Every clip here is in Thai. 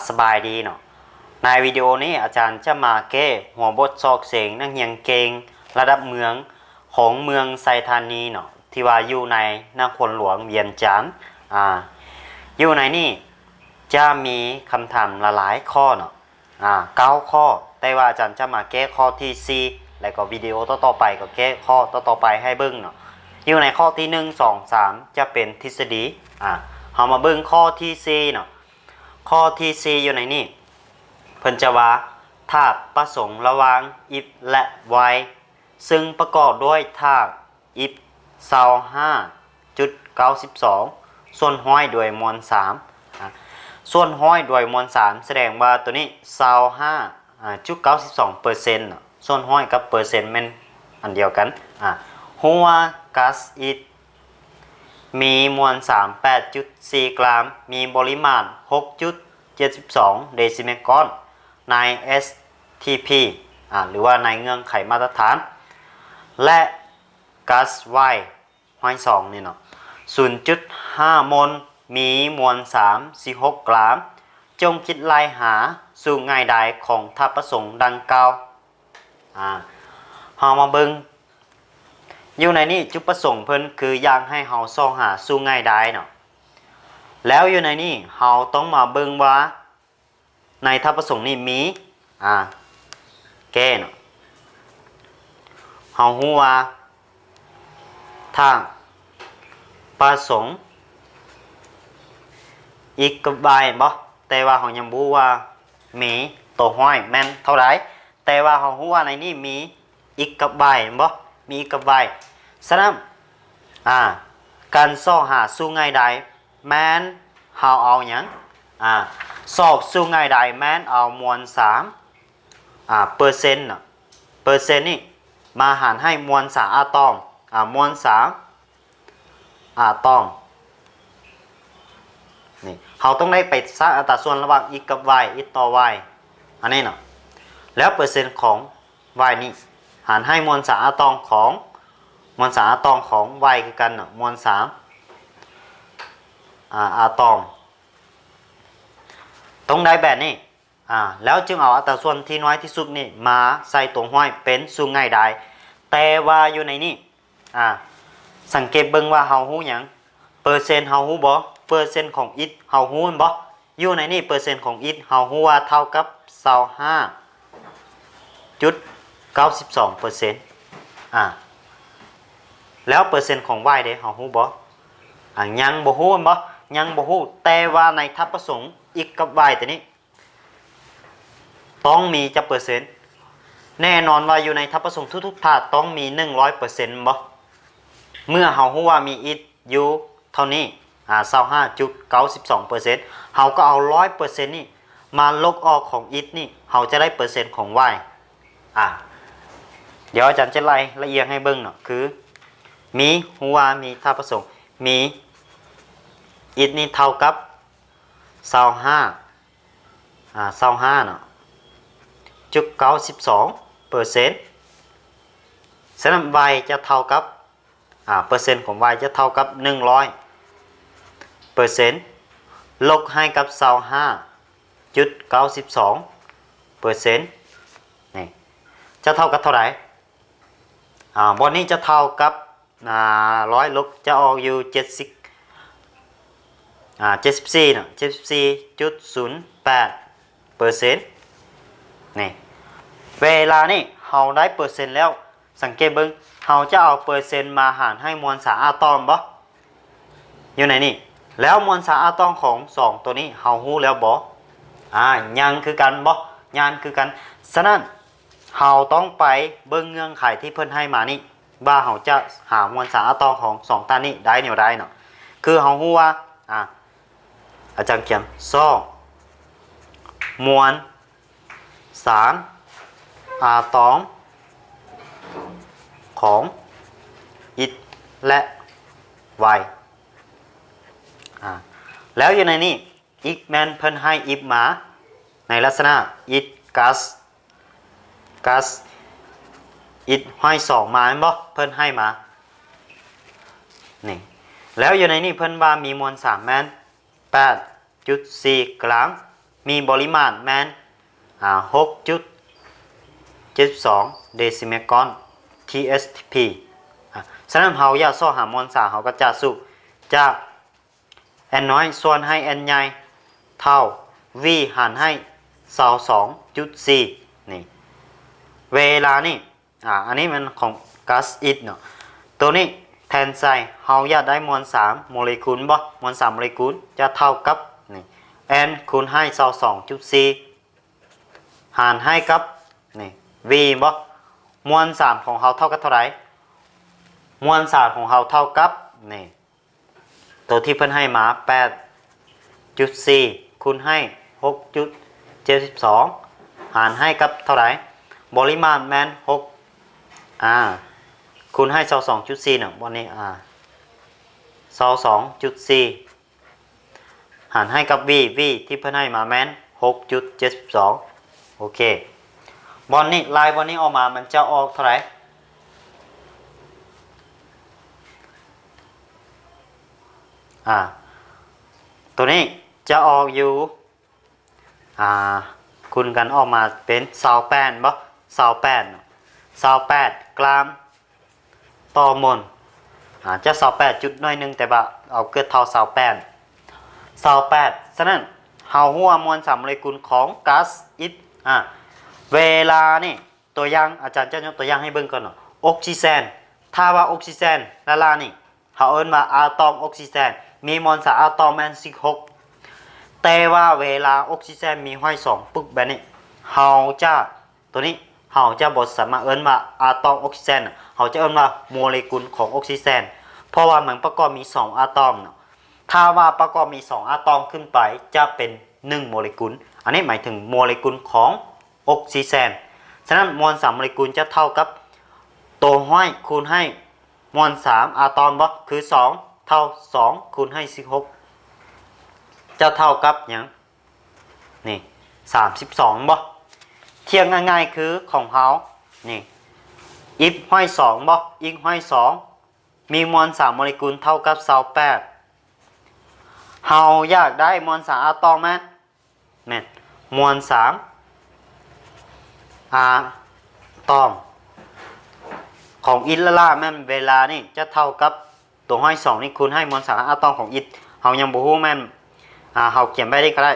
สบายดีเนาะในวิดีโอนี้อาจารย์จะมาแก้หัวบทซอกเสียงนักเรียนเก่งระดับเมืองของเมืองไซธานีเนาะที่ว่าอยู่ในนครหลวงเวียงจันทร์อยู่ในนี่จะมีคำถามหลายข้อเนาะ9 ข้อแต่ว่าอาจารย์จะมาแก้ข้อที่4แล้วก็วิดีโอต่อไปก็แก้ข้อต่อไปให้เบิ่งเนาะอยู่ในข้อที่1 2 3จะเป็นทฤษฎีเรามาเบิ่งข้อที่4เนาะข้อที่4อยู่ในนี่เพิ่นจะว่าธาตุประสงค์ระหว่าง if และ while ซึ่งประกอบด้วยธาตุ if 25.92ส่วนห้อยด้วยมวล3ส่วนห้อยด้วยมวล3แสดงว่าตัวนี้25.92%ส่วนห้อยกับเปอร์เซ็นต์มันอันเดียวกันหัวก๊าซอิฐมีมวล 38.4 กรัมมีปริมาณ 6.72 เดซิเมตรก้อนใน STP หรือว่าในเงื่อนไขมาตรฐานและก๊าซไวน์ห้อย2นี่เนาะ 0.5 มลมีมวล 346 กรัมจงคิดลายหาสู่ง่ายใดของธาตุประสงค์ดังกล่าวเฮามาเบิ่งอยู่ในนี้จุดประสงค์เพิ่นคืออยากให้เฮาส่องหาสู่ง่ายใดเนาะแล้วอยู่ในนี้เฮาต้องมาเบิ่งว่าในธาตุประสงค์นี้มีแก้เนาะเฮาฮู้ว่าธาตุประสงค์อีกกับใบบ่แต่ว่าเฮายังบ่รู้ว่ามีตัวห้อยแม่นเท่าใดแต่ว่าเฮาฮู้ว่าในนี้มีอีกกับใบบ่มีอีกกับใบฉะนั้นการส่องหาสู่ง่ายใดแม่นเฮาเอาหยังสอกสู่ง่ายใดแม้นเอามวล3เปอร์เซ็นต์เปอร์เซ็นต์นี่มาหารให้มวล3อะตอมมวล3อะตอมนี่เราต้องได้ไปสร้างอัตราส่วนระหว่าง x กับ y x ต่อ y อันนี้เนาะแล้วเปอร์เซ็นต์ของ y นี่หารให้มวล3อะตอมของมวล3อะตอมของ y คือกันเนาะมวล3อะตอมต้องได้แบบนี้แล้วจึงเอาอัตราส่วนที่น้อยที่สุดนี่มาใส่ตรงห้อยเป็นสู่ง่ายได้แต่ว่าอยู่ในนี้สังเกตเบิ่งว่าเฮาฮู้หยังเปอร์เซ็นต์เฮาฮู้บ่เปอร์เซ็นต์ของอิฐเฮาฮู้บ่อยู่ในนี้เปอร์เซ็นต์ของอิฐเฮาฮู้ว่าเท่ากับ25.92%แล้วเปอร์เซ็นต์ของ y เด้เฮาฮู้บ่ยังบ่ฮู้บ่ยังบ่ฮู้แต่ว่าในธาตุประสงค์ x กับ y ตัวนี้ต้องมีจักเปอร์เซ็นต์แน่นอนว่าอยู่ในธาตุประสงค์ทุกๆธาตุต้องมี 100% บ่เมื่อเฮาฮู้ว่ามี x อยู่เท่านี้25.92% เฮาก็เอา 100% นี่มาลบออกของ x นี่เฮาจะได้เปอร์เซ็นต์ของ y เดี๋ยวอาจารย์จะไล่ละเอียดให้เบิ่งเนาะคือมีฮู้ว่ามีธาตุประสงค์มี x นี่เท่ากับ25เนาะ.92% ฉะนั้น y จะเท่ากับเปอร์เซ็นต์ของ y จะเท่ากับ100%ลบให้กับ25.92%นี่จะเท่ากับเท่าไหร่บนนี้จะเท่ากับ100ลบจะออกอยู่74เนาะ74.08%นี่เวลานี่เฮาได้เปอร์เซ็นต์แล้วสังเกตเบิ่งเฮาจะเอาเปอร์เซ็นต์มาหารให้มวล3อะตอมบ่อยู่ไหนนี่แล้วมวล3อะตอมของ2ตัวนี้เฮาฮู้แล้วบ่ยังคือกันบ่ยังคือกันฉะนั้นเฮาต้องไปเบิ่งเงื่อนไขที่เพิ่นให้มานี่ว่าเฮาจะหามวล3อะตอมของ2ตัวนี้ได้แนวใดเนาะคือเฮาฮู้ว่าอาจารย์เขียน2มวล3อะตอมของอิฐและ y แล้วอยู่ในนี้อีกแมนเพิ่นให้อิฐมาในลักษณะอิฐก๊าซอิฐห้อย2มาบ่เพิ่นให้มานี่แล้วอยู่ในนี้เพิ่นว่ามีมวล3แมน 8.4 กรัม มีปริมาตรแม่น6.72 เดซิเมกร TSP ฉะนั้นเราอยากซ่อหามวลสารเราก็จะสูบจาก n น้อยส่วนให้ n ใหญ่เท่า v หารให้ 22.4 นี่เวลานี่อันนี้มันของก๊าซอิฐเนาะตัวนี้แทนใส่เราอยากได้มวล3โมเลกุลบ่มวล3โมเลกุลจะเท่ากับนี่ n คูณให้ 22.4 หารให้กับนี่ v บ่มวล3ของเราเท่ากับเท่าไหร่มวล3ของเราเท่ากับนี่ตัวที่เพิ่นให้มา 8.4 คูณให้ 6.72 หารให้กับเท่าไหร่ปริมาตรแม่น6คูณให้ 22.4 เนาะวันนี้22.4 หารให้กับ v ที่เพิ่นให้มาแม่น 6.72 โอเคบอลนี้ลายบอลนี้ออกมามันจะออกเท่าไหร่ตัวนี้จะออกอยู่คูณกันออกมาเป็น28บ่28กรัมต่อมลจะ28จุดน้อยนึงแต่ว่าเอาเกิดเท่า28ฉะนั้นเฮาฮู้ว่ามวล3โมเลกุลของก๊าซอิฐเวลานี่ตัวอย่างอาจารย์จะยกตัวอย่างให้เบิ่งก่อนเนาะออกซิเจนถ้าว่าออกซิเจนละลานี่เฮาเอิ้นว่าอะตอมออกซิเจนมีมวลสารอะตอมแม่น16แต่ว่าเวลาออกซิเจนมีห้อย2ปึ๊กแบบนี้เฮาจะตัวนี้เฮาจะบ่สามารถเอิ้นว่าอะตอมออกซิเจนเฮาจะเอิ้นว่าโมเลกุลของออกซิเจนเพราะว่ามันประกอบมี2อะตอมเนาะถ้าว่าประกอบมี2อะตอมขึ้นไปจะเป็น1โมเลกุลอันนี้หมายถึงโมเลกุลของออกซิเจนฉะนั้นมวล3โมเลกุลจะเท่ากับตัวห้อยคูณให้มวล3อะตอมบ่คือ2เท่า2คูณให้16จะเท่ากับหยังนี่32บ่เทียงง่ายๆคือของเฮานี่อิฟห้อย2บ่อิกห้อย2มีมวล3โมเลกุลเท่ากับ28เฮาอยากได้มวล3อะตอมแม่นมวล3อะตอมของอิฐละล่าแม่นเวลานี่จะเท่ากับตัวห้อย2นี่คูณให้มวลสารอะตอมของอิฐเฮายังบ่ฮู้แม่นเฮาเขียนไปได้ก็ได้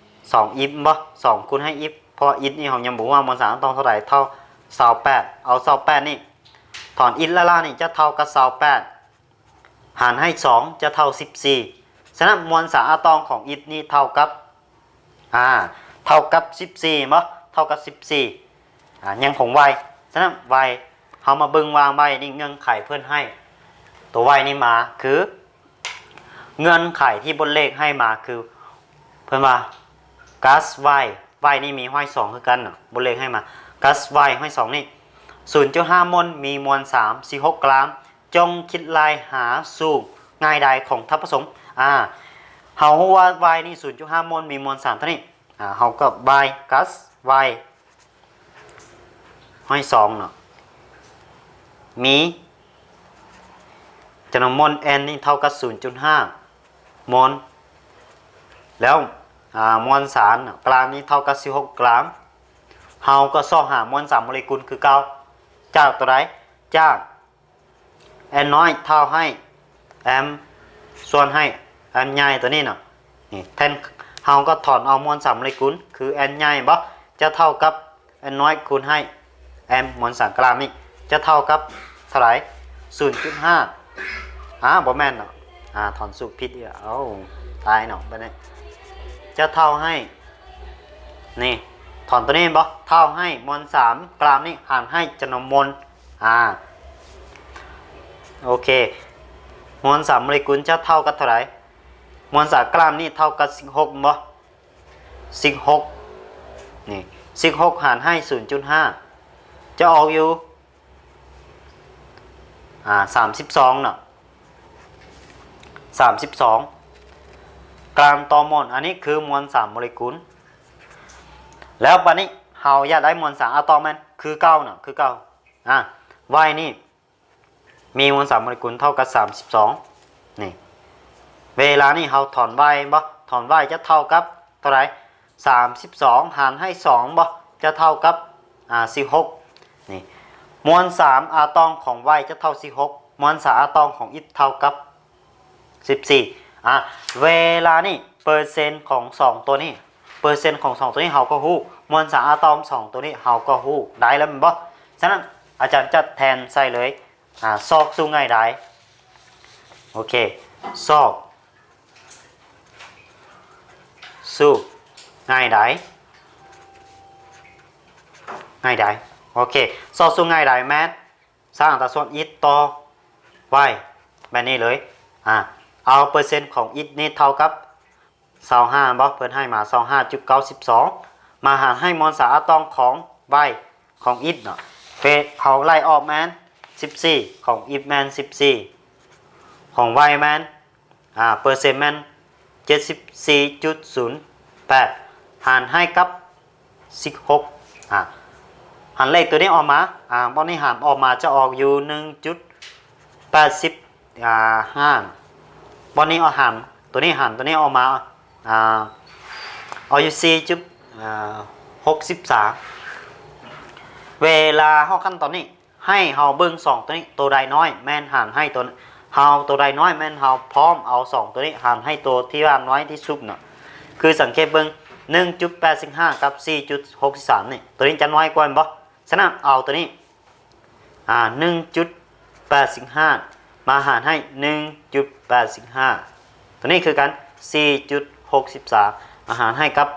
2อิฐบ่2คูณให้อิฐเพราะอิฐนี่เฮายังบ่ฮู้ว่ามวลสารอะตอมเท่าไหร่เท่า28เอา28นี่ถอนอิฐละล่านี่จะเท่ากับ28หารให้2จะเท่า14ฉะนั้นมวลสารอะตอมของอิฐนี่เท่ากับ14บ่เท่ากับ14ยังคงไวฉะนั้นไวเฮามาเบิ่งวางไว้นี่เงื่อนไขเพิ่นให้ตัวไวนี่มาคือเงื่อนไขที่บนเลขให้มาคือเพิ่นว่าก๊าซไวนี่มีห้อย2คือกันเนาะบนเลขให้มาก๊าซไวห้อย2นี่ 0.5 มลมีมวล346 กรัมจงคิดลายหาสูบง่ายใดของทัพผสมเฮาฮู้ว่าไวนี่ 0.5 มลมีมวล3เท่านี้เฮาก็ไวก๊าซไวห้อย2เนาะมีจำนวนมล n นี่เท่ากับ 0.5 มลแล้วมวลสารกลางนี้เท่ากับ16 กรัมเฮาก็ซ่อหามวล3โมเลกุลคือเก่าจากตัวใดจาก n น้อยเท่าให้ m ส่วนให้ m ใหญ่ตัวนี้เนาะนี่แทนเฮาก็ถอนเอามวล3โมเลกุลคือ n ใหญ่บ่จะเท่ากับ n น้อยคูณให้ m มวลสารกลางนี่จะเท่ากับเท่าไหร่ 0.5 บ่แม่นเนาะถอนสูตรผิดอีกเอ้าตายเนาะบัดนี้จะเท่าให้นี่ถอนตัวนี้บ่เท่าให้มวล3กรัมนี่หารให้จำนวนมลโอเคมวล3โมเลกุลจะเท่ากับเท่าไหร่มวล3กรัมนี่เท่ากับ16บ่16นี่16หารให้ 0.5 จะออกอยู่32เนาะ32กรัมต่อมลอันนี้คือมวล3โมเลกุลแล้วบัดนี้เฮาอยากได้มวล3อะตอมมันคือ9เนาะคือ9y นี่มีมวล3โมเลกุลเท่ากับ32นี่เวลานี่เฮาถอน y บ่ถอน y จะเท่ากับเท่าไหร่ 32หารให้2บ่จะเท่ากับ16นี่มวล3อะตอมของ Y จะเท่า16มวล3อะตอมของ X เท่ากับ14เวลานี่เปอร์เซ็นต์ของ2ตัวนี้เปอร์เซ็นต์ของ2ตัวนี้เฮาก็ฮู้มวล3อะตอม2ตัวนี้เฮาก็ฮู้ได้แล้วแม่นบ่ฉะนั้นอาจารย์จะแทนใส่เลยซอกสู้ง่ายได้โอเคซอกสู้ง่ายได้ง่ายได้โอเคซอกสู้ง่ายได้แมทสร้างอัตราส่วน x ต่อ y แบบนี้เลยเอาเปอร์เซ็นต์ของ x นี่เท่ากับ25บ่เพิ่นให้มา 25.92 มาหารให้มวลสารอะตอมของ y ของ x เนาะเฟเขาไล่ออกแมน14ของ x แมน14ของ y แมนเปอร์เซ็นต์แมน 74.08 หารให้กับ16หารเลขตัวนี้ออกมาบอลนี้หารออกมาจะออกอยู่ 1.85บอลนี้เอาหารตัวนี้หารตัวนี้ออกมาเอาอยู่4.63เวลาเฮาขั้นตอนนี้ให้เฮาเบิ่ง2ตัวนี้ตัวใดน้อยแม่นหารให้ตัวเฮาตัวใดน้อยแม่นเฮาพร้อมเอา2ตัวนี้หารให้ตัวที่ว่าน้อยที่สุดเนาะคือสังเกตเบิ่ง 1.85 กับ 4.63 นี่ตัวนี้จะน้อยกว่าบ่ฉะนั้นเอาตัวนี้1.85 มาหารให้ 1.85 ตัวนี้คือกัน 4.63 อาหารให้กับ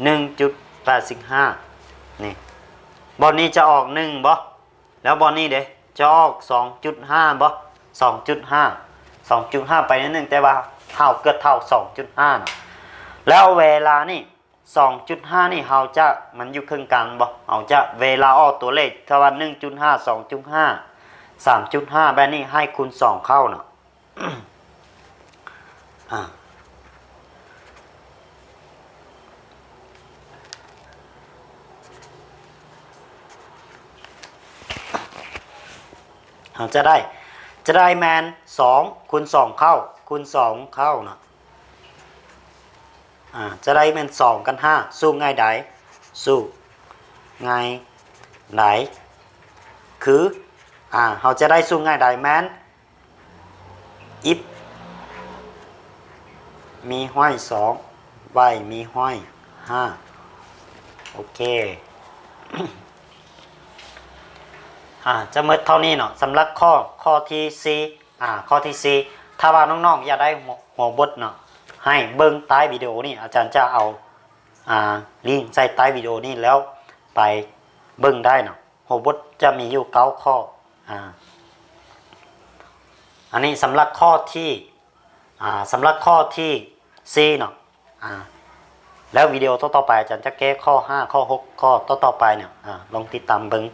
1.85 นี่บอลนี้จะออก1บ่แล้วบอลนี้เด้จะออก 2.5 บ่ 2.5 ไปนิดนึงแต่ว่าเท่าเกิดเท่า 2.5 นะแล้วเวลานี่ 2.5 นี่เฮาจะมันอยู่ครึ่งกลางบ่เฮาจะเวลาออกตัวเลขถ้าว่า 1.5 2.5 3.5 แบบนี้ให้คูณ2เข้าเนาะเราจะได้แมน2คูณ2เข้าคูณ2เข้าเนาะจะได้แมน2กัน5สู้ง่ายได้สู้ง่ายไหนคือเราจะได้สู้ง่ายได้แมนอิฟมีห้อย2ใบมีห้อย5โอเคจะหมดเท่านี้เนาะสำหรับข้อที่4ข้อที่4ถ้าว่าน้องๆอยากได้หัวบทเนาะให้เบิ่งใต้วิดีโอนี่อาจารย์จะเอาลิงก์ใส่ใต้วิดีโอนี่แล้วไปเบิ่งได้เนาะหัวบทจะมีอยู่9ข้ออันนี้สำหรับข้อที่4เนาะแล้ววิดีโอต่อไปอาจารย์จะแก้ข้อ5ข้อ6ข้อต่อไปเนี่ยลองติดตามเบิ่ง